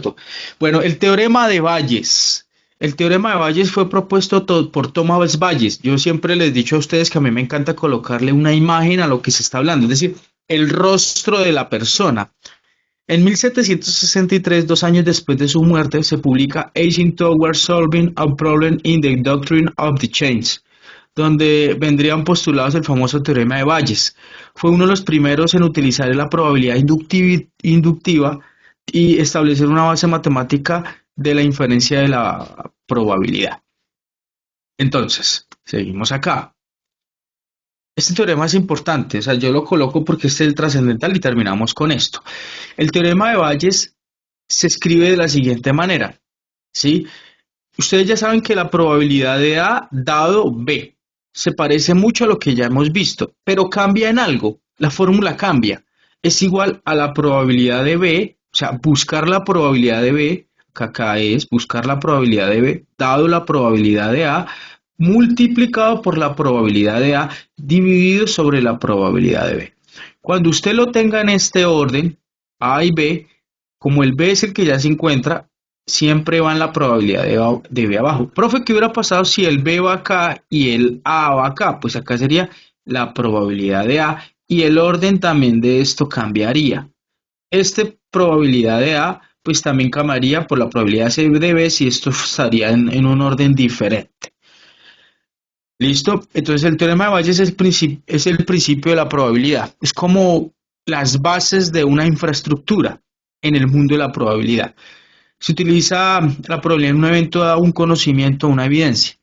correcto. Bueno, el teorema de Bayes. El teorema de Bayes fue propuesto por Thomas Bayes. Yo siempre les he dicho a ustedes que a mí me encanta colocarle una imagen a lo que se está hablando, es decir, el rostro de la persona. En 1763, 2 años después de su muerte, se publica Aging Towards Solving a Problem in the Doctrine of the Change, donde vendrían postulados el famoso teorema de Bayes. Fue uno de los primeros en utilizar la probabilidad inductiva y establecer una base matemática de la inferencia de la probabilidad. Entonces, seguimos acá. Este teorema es importante, o sea, yo lo coloco porque este es el trascendental y terminamos con esto. El teorema de Bayes se escribe de la siguiente manera, ¿sí? Ustedes ya saben que la probabilidad de A dado B se parece mucho a lo que ya hemos visto, pero cambia en algo, la fórmula cambia. Es igual a la probabilidad de B, o sea, buscar la probabilidad de B, que acá es buscar la probabilidad de B, dado la probabilidad de A, multiplicado por la probabilidad de A, dividido sobre la probabilidad de B. Cuando usted lo tenga en este orden, A y B, como el B es el que ya se encuentra, siempre va en la probabilidad de B abajo. Profe, ¿qué hubiera pasado si el B va acá y el A va acá? Pues acá sería la probabilidad de A y el orden también de esto cambiaría. Este probabilidad de A pues también cambiaría por la probabilidad de B si esto estaría en un orden diferente. ¿Listo? Entonces el teorema de Bayes es el principio de la probabilidad. Es como las bases de una infraestructura en el mundo de la probabilidad. Se utiliza la probabilidad en un evento dado, un conocimiento, una evidencia.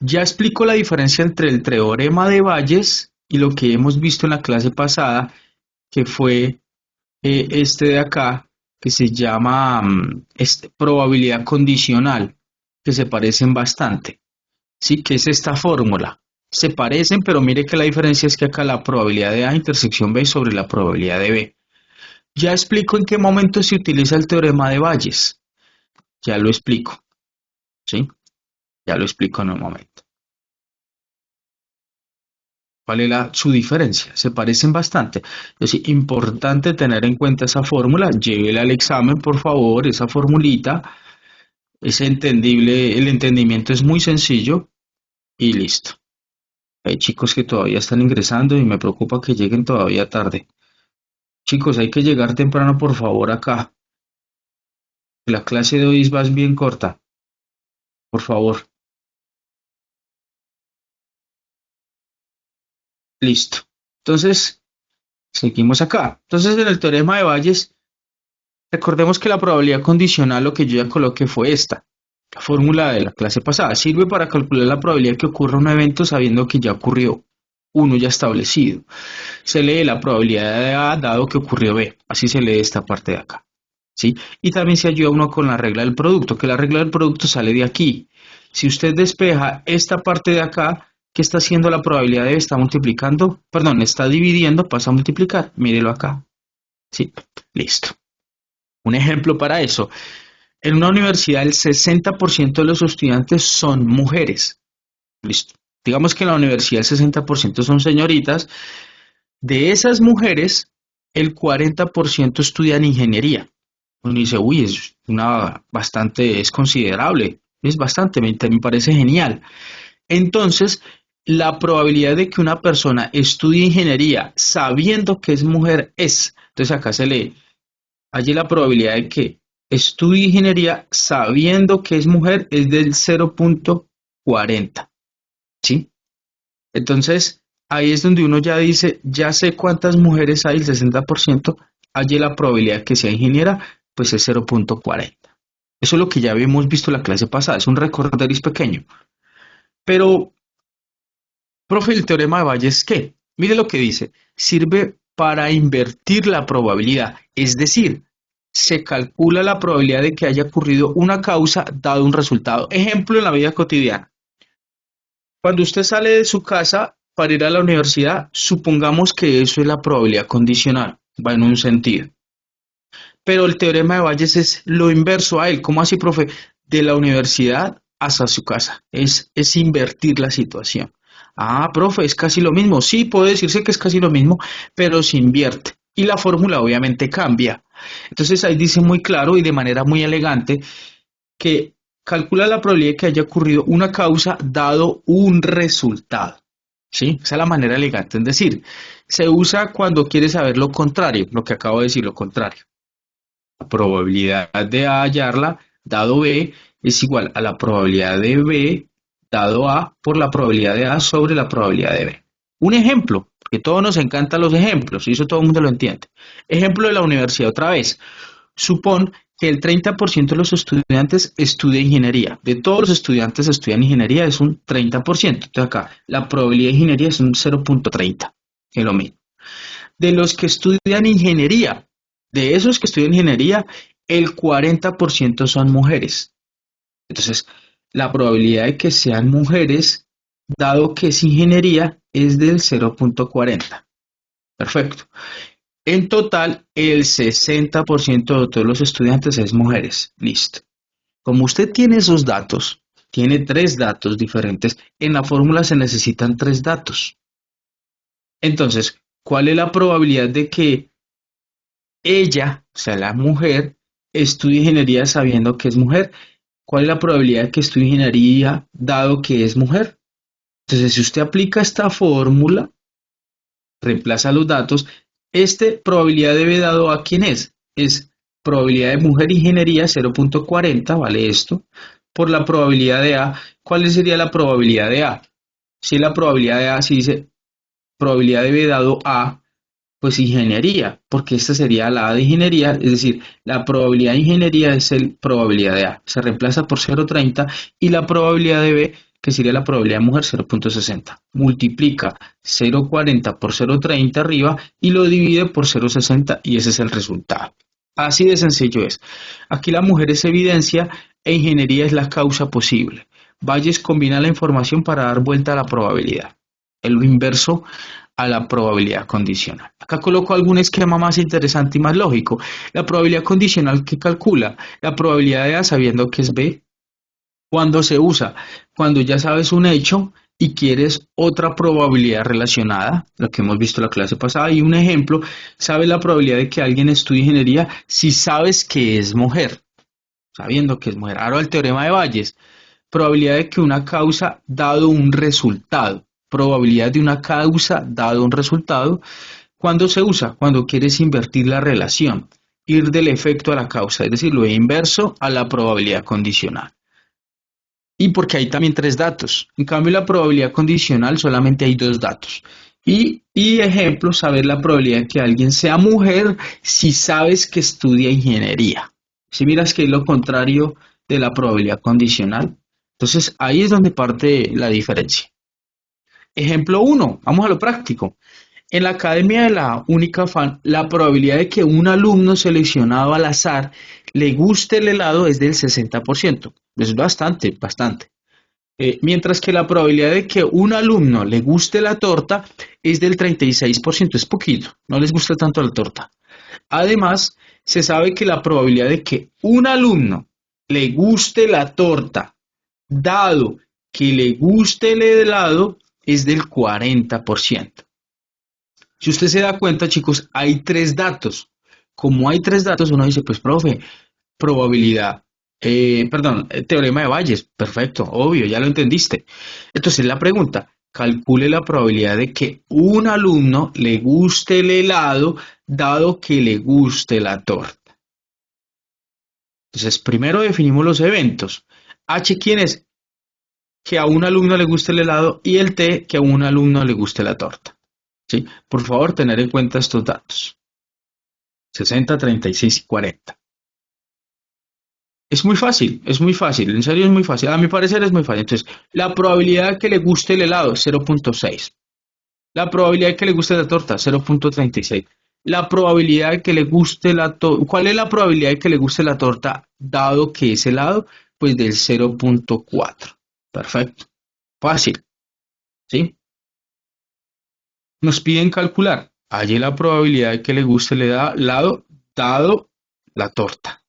Ya explico la diferencia entre el teorema de Bayes y lo que hemos visto en la clase pasada, que fue este de acá, que se llama probabilidad condicional, que se parecen bastante. Sí, que es esta fórmula. Se parecen, pero mire que la diferencia es que acá la probabilidad de A intersección B sobre la probabilidad de B. Ya explico en qué momento se utiliza el teorema de Bayes. Ya lo explico. ¿Sí? Ya lo explico en un momento. ¿Cuál es su diferencia? Se parecen bastante. Es importante tener en cuenta esa fórmula. Llévela al examen, por favor, esa formulita. Es entendible, el entendimiento es muy sencillo y listo. Hay chicos que todavía están ingresando y me preocupa que lleguen todavía tarde. Chicos, hay que llegar temprano, por favor, acá. La clase de hoy es más bien corta. Por favor. Listo. Entonces, seguimos acá. Entonces, en el teorema de Bayes, recordemos que la probabilidad condicional, lo que yo ya coloqué fue esta. La fórmula de la clase pasada. Sirve para calcular la probabilidad que ocurra un evento sabiendo que ya ocurrió. Uno ya establecido. Se lee la probabilidad de A dado que ocurrió B. Así se lee esta parte de acá. ¿Sí? Y también se ayuda uno con la regla del producto, que la regla del producto sale de aquí. Si usted despeja esta parte de acá, ¿qué está haciendo la probabilidad de B? Está multiplicando, perdón, está dividiendo, pasa a multiplicar. Mírelo acá. ¿Sí? Listo. Un ejemplo para eso. En una universidad el 60% de los estudiantes son mujeres. Listo. Digamos que en la universidad el 60% son señoritas. De esas mujeres, el 40% estudian ingeniería. Uno dice, uy, es considerable, es bastante, me parece genial. Entonces, la probabilidad de que una persona estudie ingeniería sabiendo que es mujer entonces acá se lee, allí la probabilidad de que estudie ingeniería sabiendo que es mujer es del 0.40, ¿sí? Entonces, ahí es donde uno ya dice, ya sé cuántas mujeres hay, el 60%, allí la probabilidad de que sea ingeniera, pues es 0.40. Eso es lo que ya habíamos visto en la clase pasada, es un recorderis pequeño. Pero, profe, el teorema de Bayes, ¿qué? Mire lo que dice, sirve para invertir la probabilidad, es decir, se calcula la probabilidad de que haya ocurrido una causa dado un resultado. Ejemplo en la vida cotidiana. Cuando usted sale de su casa para ir a la universidad, supongamos que eso es la probabilidad condicional, va en un sentido. Pero el teorema de Bayes es lo inverso a él. ¿Cómo así, profe? De la universidad hasta su casa. Es invertir la situación. Ah, profe, es casi lo mismo. Sí, puede decirse que es casi lo mismo, pero se invierte. Y la fórmula obviamente cambia. Entonces ahí dice muy claro y de manera muy elegante que calcula la probabilidad de que haya ocurrido una causa dado un resultado. ¿Sí? Esa es la manera elegante. Es decir, se usa cuando quieres saber lo contrario, lo que acabo de decir, lo contrario. La probabilidad de A hallarla dado B es igual a la probabilidad de B dado A por la probabilidad de A sobre la probabilidad de B. Un ejemplo, porque a todos nos encantan los ejemplos, y eso todo el mundo lo entiende. Ejemplo de la universidad otra vez. Supón que el 30% de los estudiantes estudia ingeniería. De todos los estudiantes que estudian ingeniería es un 30%. Entonces acá la probabilidad de ingeniería es un 0.30, que es lo mismo. De los que estudian ingeniería, de esos que estudian ingeniería, el 40% son mujeres. Entonces, la probabilidad de que sean mujeres, dado que es ingeniería, es del 0.40. Perfecto. En total, el 60% de todos los estudiantes es mujeres. Listo. Como usted tiene esos datos, tiene tres datos diferentes, en la fórmula se necesitan tres datos. Entonces, ¿cuál es la probabilidad de que ella, o sea, la mujer, estudie ingeniería sabiendo que es mujer? ¿Cuál es la probabilidad de que estudie ingeniería dado que es mujer? Entonces, si usted aplica esta fórmula, reemplaza los datos, probabilidad de B dado a quién es probabilidad de mujer ingeniería 0.40, vale esto, por la probabilidad de A. ¿Cuál sería la probabilidad de A? Si la probabilidad de A, si dice probabilidad de B dado A, pues ingeniería, porque esta sería la A de ingeniería, es decir, la probabilidad de ingeniería es la probabilidad de A, se reemplaza por 0.30 y la probabilidad de B, que sería la probabilidad de mujer, 0.60. Multiplica 0.40 por 0.30 arriba y lo divide por 0.60 y ese es el resultado. Así de sencillo es. Aquí la mujer es evidencia e ingeniería es la causa posible. Bayes combina la información para dar vuelta a la probabilidad. Es lo inverso a la probabilidad condicional. Acá coloco algún esquema más interesante y más lógico. La probabilidad condicional que calcula la probabilidad de A sabiendo que es B. ¿Cuándo se usa? Cuando ya sabes un hecho y quieres otra probabilidad relacionada, lo que hemos visto en la clase pasada. Y un ejemplo, sabes la probabilidad de que alguien estudie ingeniería si sabes que es mujer, sabiendo que es mujer. Ahora el teorema de Bayes, probabilidad de que una causa dado un resultado. Probabilidad de una causa dado un resultado. ¿Cuándo se usa? Cuando quieres invertir la relación, ir del efecto a la causa, es decir, lo inverso a la probabilidad condicional. Y porque hay también tres datos. En cambio, la probabilidad condicional solamente hay dos datos. Y ejemplo, saber la probabilidad de que alguien sea mujer si sabes que estudia ingeniería. Si miras que es lo contrario de la probabilidad condicional. Entonces, ahí es donde parte la diferencia. Ejemplo 1, vamos a lo práctico. En la Academia de la Unicafán, la probabilidad de que un alumno seleccionado al azar le guste el helado es del 60%. Es bastante, bastante. Mientras que la probabilidad de que un alumno le guste la torta es del 36%, es poquito, no les gusta tanto la torta. Además, se sabe que la probabilidad de que un alumno le guste la torta, dado que le guste el helado, es del 40%. Si usted se da cuenta, chicos, hay tres datos. Como hay tres datos, uno dice, pues, profe, probabilidad, teorema de Bayes, perfecto, obvio, ya lo entendiste. Entonces la pregunta, calcule la probabilidad de que un alumno le guste el helado, dado que le guste la torta. Entonces, primero definimos los eventos. H, ¿quién es? Que a un alumno le guste el helado y el T, que a un alumno le guste la torta. ¿Sí? Por favor, tener en cuenta estos datos. 60, 36 y 40. Es muy fácil, en serio es muy fácil. A mi parecer es muy fácil. Entonces, la probabilidad de que le guste el helado, 0.6. La probabilidad de que le guste la torta, 0.36. La probabilidad de que le guste la torta, ¿cuál es la probabilidad de que le guste la torta dado que es helado? Pues del 0.4. Perfecto. Fácil, ¿sí? Nos piden calcular. Allí la probabilidad de que le guste el helado dado la torta.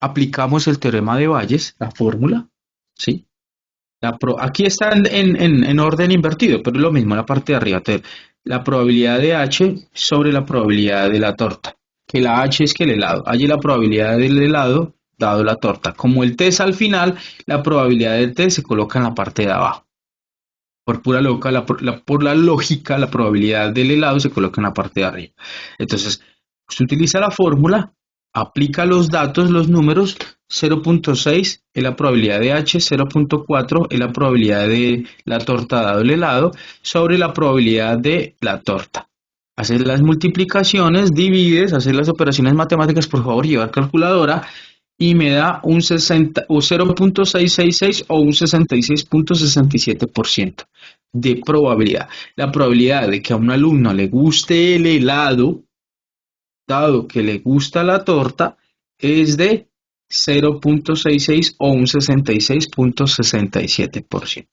Aplicamos el teorema de Bayes, la fórmula, ¿sí? Aquí está en orden invertido, pero es lo mismo en la parte de arriba. La probabilidad de H sobre la probabilidad de la torta. que la H es que el helado. Hay la probabilidad del helado dado la torta. Como el T es al final, la probabilidad del T se coloca en la parte de abajo. Por pura lógica, por la lógica, la probabilidad del helado se coloca en la parte de arriba. Entonces, usted utiliza la fórmula, aplica los datos, los números, 0.6 es la probabilidad de H, 0.4 es la probabilidad de la torta dado el helado, sobre la probabilidad de la torta. Haces las multiplicaciones, divides, haces las operaciones matemáticas, por favor, llevar calculadora, y me da un 60 o 0.666 o un 66.67% de probabilidad. La probabilidad de que a un alumno le guste el helado, dado que le gusta la torta, es de 0.66 o un 66.67%.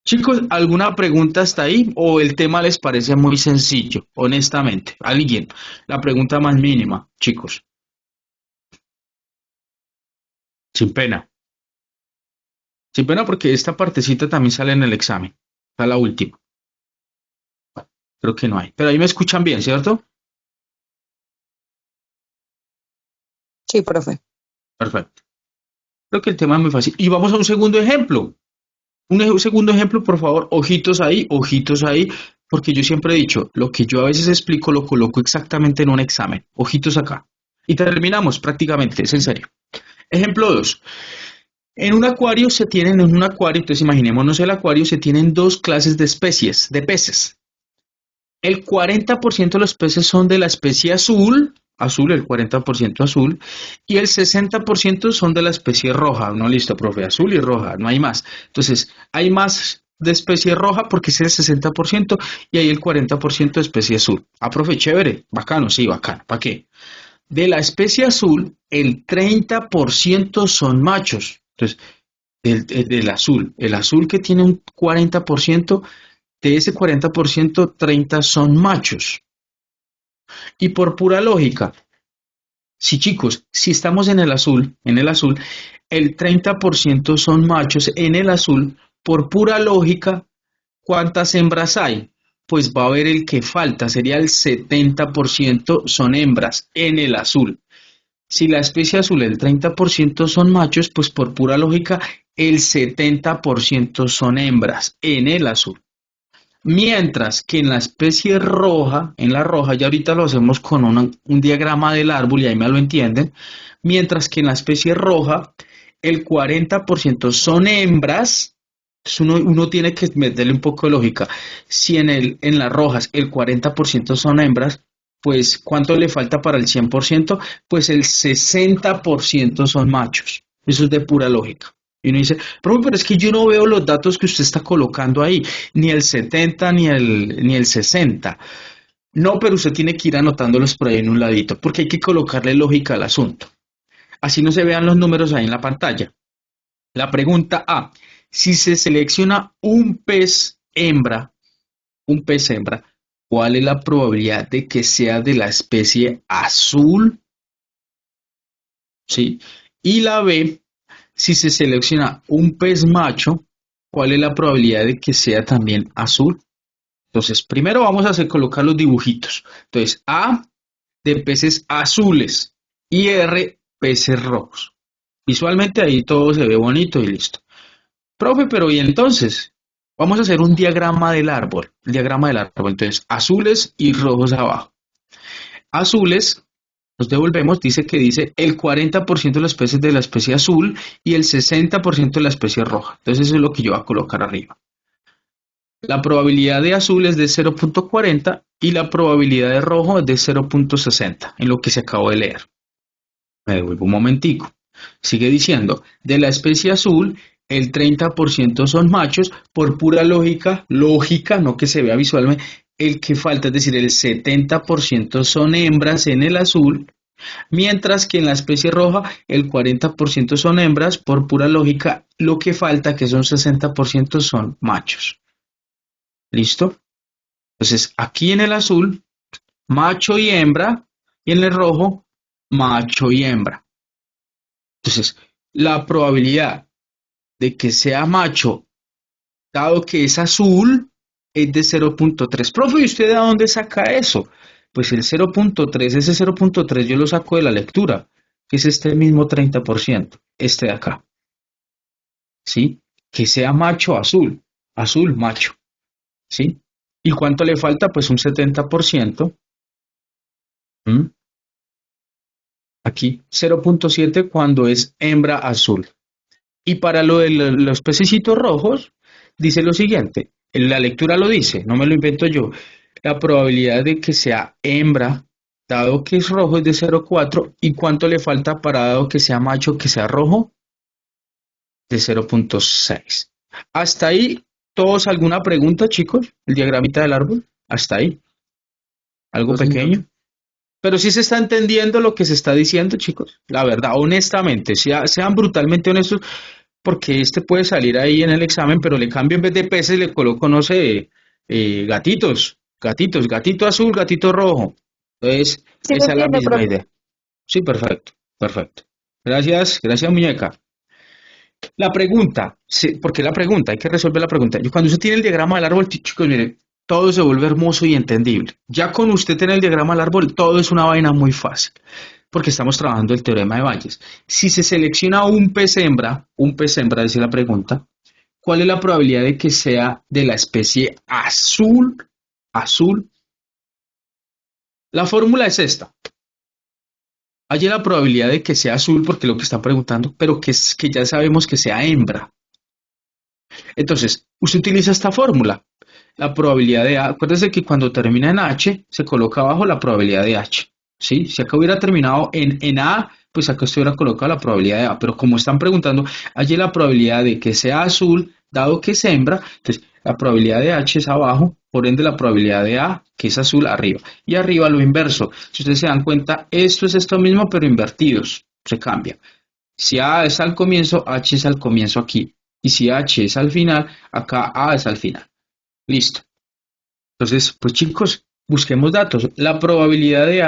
Chicos, ¿alguna pregunta hasta ahí o el tema les parece muy sencillo? Honestamente, alguien, la pregunta más mínima, chicos, sin pena. Sin pena porque esta partecita también sale en el examen. Está la última. Creo que no hay. Pero ahí me escuchan bien, ¿cierto? Sí, profe. Perfecto. Creo que el tema es muy fácil. Y vamos a un segundo ejemplo. Segundo ejemplo, por favor. Ojitos ahí, porque yo siempre he dicho, lo que yo a veces explico lo coloco exactamente en un examen. Ojitos acá. Y terminamos prácticamente, es en serio. Ejemplo 2. En un acuario, entonces imaginémonos el acuario, se tienen dos clases de especies, de peces. El 40% de los peces son de la especie azul, el 40% azul, y el 60% son de la especie roja. No, listo, profe, azul y roja, no hay más. Entonces, hay más de especie roja porque es el 60% y hay el 40% de especie azul. Ah, profe, chévere, bacano, sí, bacano. ¿Para qué? De la especie azul, el 30% son machos. Entonces, el azul que tiene un 40%, de ese 40%, 30 son machos. Y por pura lógica, si chicos, si estamos en el azul, el 30% son machos en el azul, por pura lógica, ¿cuántas hembras hay? Pues va a haber el que falta, sería el 70% son hembras en el azul. Si la especie azul el 30% son machos, pues por pura lógica el 70% son hembras en el azul. Mientras que en la especie roja, en la roja, ya ahorita lo hacemos con un diagrama del árbol y ahí me lo entienden, mientras que en la especie roja el 40% son hembras, pues uno tiene que meterle un poco de lógica. Si en las rojas el 40% son hembras, pues ¿cuánto le falta para el 100%? Pues el 60% son machos. Eso es de pura lógica. Y uno dice, profe, pero es que yo no veo los datos que usted está colocando ahí, ni el 70 ni el 60. No, pero usted tiene que ir anotándolos por ahí en un ladito, porque hay que colocarle lógica al asunto. Así no se vean los números ahí en la pantalla. La pregunta A, si se selecciona un pez hembra, ¿cuál es la probabilidad de que sea de la especie azul? ¿Sí? Y la B, si se selecciona un pez macho, ¿cuál es la probabilidad de que sea también azul? Entonces, primero vamos a hacer colocar los dibujitos. Entonces, A de peces azules y R peces rojos. Visualmente ahí todo se ve bonito y listo. Profe, pero ¿y entonces? Vamos a hacer un diagrama del árbol. El diagrama del árbol. Entonces, azules y rojos abajo. Azules, nos devolvemos, dice el 40% de las especies de la especie azul y el 60% de la especie roja. Entonces eso es lo que yo voy a colocar arriba. La probabilidad de azul es de 0.40 y la probabilidad de rojo es de 0.60 en lo que se acabó de leer. Me devuelvo un momentico. Sigue diciendo, de la especie azul, el 30% son machos, por pura lógica, no que se vea visualmente, el que falta, es decir, el 70% son hembras en el azul, mientras que en la especie roja el 40% son hembras, por pura lógica, lo que falta, que son 60%, son machos. ¿Listo? Entonces, aquí en el azul, macho y hembra, y en el rojo, macho y hembra. Entonces, la probabilidad de que sea macho, dado que es azul, es de 0.3. Profe, ¿y usted de dónde saca eso? Pues el 0.3, ese 0.3 yo lo saco de la lectura, que es este mismo 30%, este de acá, ¿sí? Que sea macho azul, azul macho, ¿sí? ¿Y cuánto le falta? Pues un 70%, ¿m? Aquí 0.7 cuando es hembra azul. Y para lo de los pececitos rojos, dice lo siguiente, la lectura lo dice, no me lo invento yo, la probabilidad de que sea hembra, dado que es rojo, es de 0.4, y cuánto le falta para dado que sea macho, que sea rojo, de 0.6. Hasta ahí, ¿todos alguna pregunta, chicos? El diagramita del árbol, hasta ahí, algo No, señor. pequeño. Pero sí se está entendiendo lo que se está diciendo, chicos. La verdad, honestamente, sean brutalmente honestos, porque este puede salir ahí en el examen, pero le cambio en vez de peces, le coloco, no sé, gatitos, gatito azul, gatito rojo. Entonces, Sí lo esa es la entiende, misma profe. idea. Sí, perfecto, perfecto. Gracias, gracias, muñeca. La pregunta, sí, porque la pregunta, hay que resolver la pregunta. Cuando usted tiene el diagrama del árbol, chicos, mire, todo se vuelve hermoso y entendible. Ya con usted tener el diagrama del árbol, todo es una vaina muy fácil, porque estamos trabajando el teorema de Bayes. Si se selecciona un pez hembra, dice la pregunta, ¿cuál es la probabilidad de que sea de la especie azul? Azul. La fórmula es esta. Hay la probabilidad de que sea azul, porque es lo que están preguntando, pero que ya sabemos que sea hembra. Entonces, usted utiliza esta fórmula. La probabilidad de A, acuérdese que cuando termina en H, se coloca abajo la probabilidad de H. ¿Sí? Si acá hubiera terminado en A, pues acá usted hubiera colocado la probabilidad de A. Pero como están preguntando, allí la probabilidad de que sea azul, dado que es hembra, entonces la probabilidad de H es abajo, por ende la probabilidad de A, que es azul, arriba. Y arriba lo inverso. Si ustedes se dan cuenta, esto es esto mismo, pero invertidos. Se cambia. Si A es al comienzo, H es al comienzo aquí. Y si H es al final, acá A es al final. Listo. Entonces, pues chicos, busquemos datos. La probabilidad de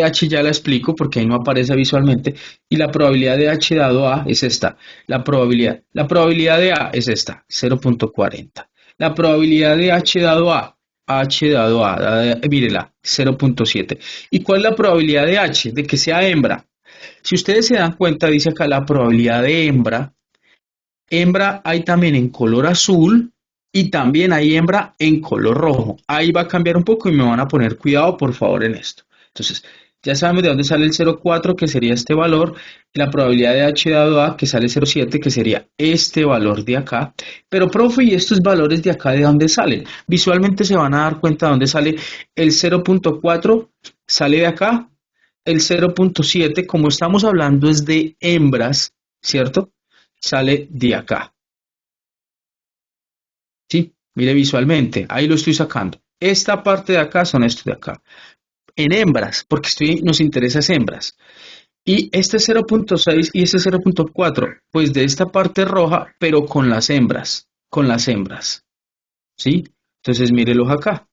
H ya la explico porque ahí no aparece visualmente. Y la probabilidad de H dado A es esta. La probabilidad de A es esta, 0.40. La probabilidad de H dado A, mírela, 0.7. ¿Y cuál es la probabilidad de H? De que sea hembra. Si ustedes se dan cuenta, dice acá la probabilidad de hembra. Hembra hay también en color azul y también hay hembra en color rojo. Ahí va a cambiar un poco y me van a poner cuidado, por favor, en esto. Entonces, ya sabemos de dónde sale el 0,4, que sería este valor, y la probabilidad de H dado A, que sale 0,7, que sería este valor de acá. Pero, profe, ¿y estos valores de acá de dónde salen? Visualmente se van a dar cuenta de dónde sale el 0,4, sale de acá, el 0.7, como estamos hablando es de hembras, ¿cierto? Sale de acá, ¿sí? Mire visualmente, ahí lo estoy sacando. Esta parte de acá son estos de acá. En hembras, porque nos interesa es hembras. Y este 0.6 y este 0.4, pues de esta parte roja, pero con las hembras, ¿sí? Entonces mírelos acá,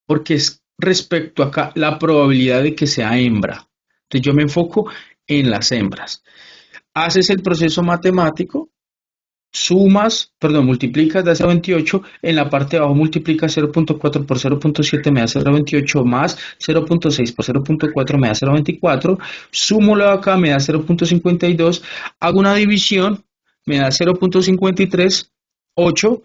porque es respecto acá la probabilidad de que sea hembra. Entonces yo me enfoco en las hembras. Haces el proceso matemático, multiplicas, da 0.28, en la parte de abajo multiplicas 0.4 por 0.7 me da 0.28 más 0.6 por 0.4 me da 0.24, sumo lo de acá me da 0.52, hago una división, me da 0.538,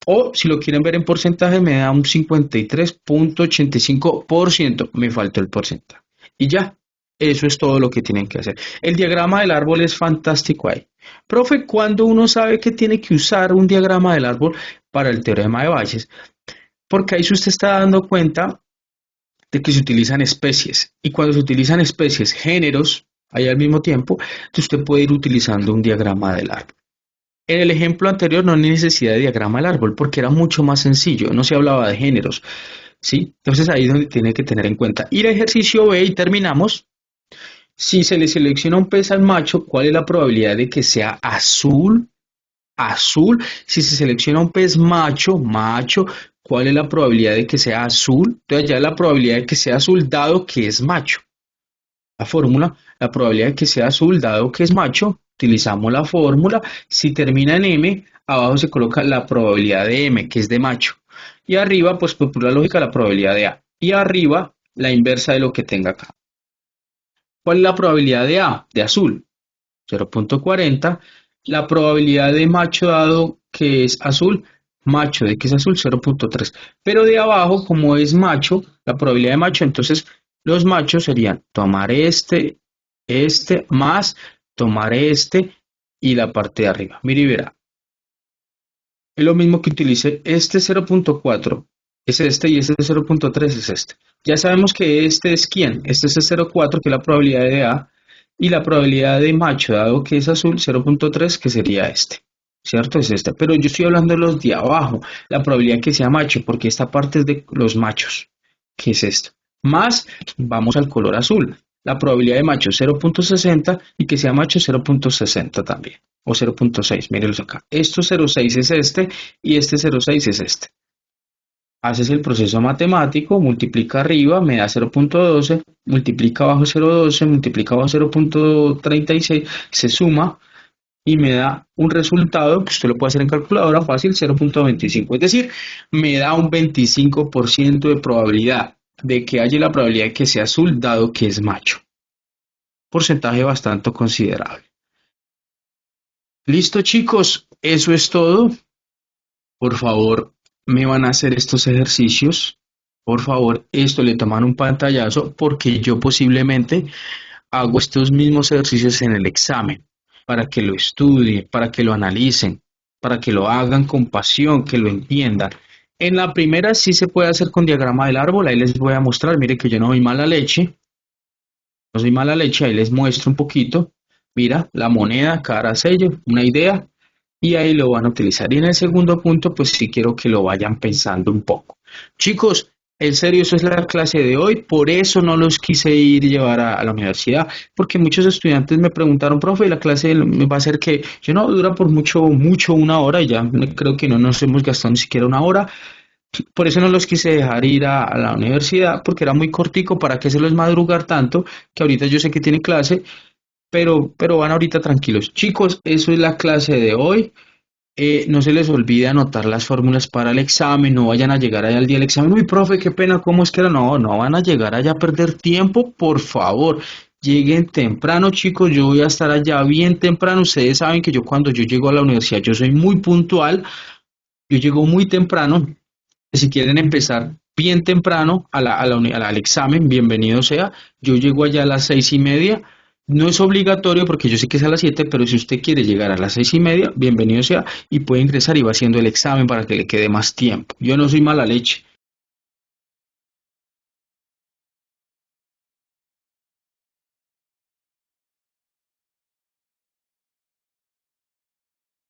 o si lo quieren ver en porcentaje me da un 53.85%, me faltó el porcentaje. Y ya, eso es todo lo que tienen que hacer. El diagrama del árbol es fantástico ahí. Profe, ¿cuándo uno sabe que tiene que usar un diagrama del árbol para el teorema de Bayes? Porque ahí se usted está dando cuenta de que se utilizan especies. Y cuando se utilizan especies, géneros, ahí al mismo tiempo, usted puede ir utilizando un diagrama del árbol. En el ejemplo anterior no hay necesidad de diagrama del árbol porque era mucho más sencillo, no se hablaba de géneros, ¿sí? Entonces ahí es donde tiene que tener en cuenta. Y el ejercicio B y terminamos. Si se le selecciona un pez al macho, ¿cuál es la probabilidad de que sea azul? Azul. Si se selecciona un pez macho, ¿cuál es la probabilidad de que sea azul? Entonces ya la probabilidad de que sea azul dado que es macho. La fórmula, la probabilidad de que sea azul dado que es macho, utilizamos la fórmula. Si termina en M, abajo se coloca la probabilidad de M, que es de macho. Y arriba, pues por pura lógica, la probabilidad de A. Y arriba, la inversa de lo que tenga acá. ¿Cuál es la probabilidad de A? De azul, 0.40. La probabilidad de macho dado que es azul, macho de que es azul, 0.3. Pero de abajo, como es macho, la probabilidad de macho, entonces los machos serían tomar este, más tomar este y la parte de arriba. Mire y verá. Es lo mismo que utilice este 0.4 es este y este 0.3 es este. Ya sabemos que este es quién. Este es el 0.4 que es la probabilidad de A y la probabilidad de macho dado que es azul 0.3 que sería este. ¿Cierto? Es esta. Pero yo estoy hablando de los de abajo. La probabilidad que sea macho porque esta parte es de los machos. ¿Qué es esto? Más, vamos al color azul. La probabilidad de macho 0.60 y que sea macho 0.60 también o 0.6, mírenlos acá. Esto 0.6 es este y este 0.6 es este. Haces el proceso matemático, multiplica arriba, me da 0.12, multiplica abajo 0.12, multiplica abajo 0.36, se suma y me da un resultado que usted lo puede hacer en calculadora fácil, 0.25. Es decir, me da un 25% de probabilidad de que haya la probabilidad de que sea azul dado que es macho. Porcentaje bastante considerable. Listo, chicos, eso es todo. Por favor, me van a hacer estos ejercicios. Por favor, esto le toman un pantallazo porque yo posiblemente hago estos mismos ejercicios en el examen para que lo estudien, para que lo analicen, para que lo hagan con pasión, que lo entiendan. En la primera sí se puede hacer con diagrama del árbol, ahí les voy a mostrar, mire que yo no soy mala leche, no soy mala leche, ahí les muestro un poquito. Mira, la moneda, cara, sello, una idea, y ahí lo van a utilizar. Y en el segundo punto, pues sí quiero que lo vayan pensando un poco. Chicos, en serio, eso es la clase de hoy, por eso no los quise ir y llevar a la universidad, porque muchos estudiantes me preguntaron, profe, la clase va a ser que, yo no, dura por mucho una hora, y ya creo que no nos hemos gastado ni siquiera una hora, por eso no los quise dejar ir a la universidad, porque era muy cortico, para que se los madrugar tanto, que ahorita yo sé que tiene clase, pero van ahorita tranquilos. Chicos, eso es la clase de hoy. No se les olvide anotar las fórmulas para el examen, no vayan a llegar allá al día del examen. Uy, profe, qué pena, ¿cómo es que era? No, no van a llegar allá a perder tiempo, por favor. Lleguen temprano, chicos, yo voy a estar allá bien temprano. Ustedes saben que yo cuando yo llego a la universidad, yo soy muy puntual, yo llego muy temprano. Si quieren empezar bien temprano al examen, bienvenido sea. Yo llego allá a las 6:30. No es obligatorio porque yo sé que es a las 7, pero si usted quiere llegar a las 6:30, bienvenido sea y puede ingresar y va haciendo el examen para que le quede más tiempo. Yo no soy mala leche.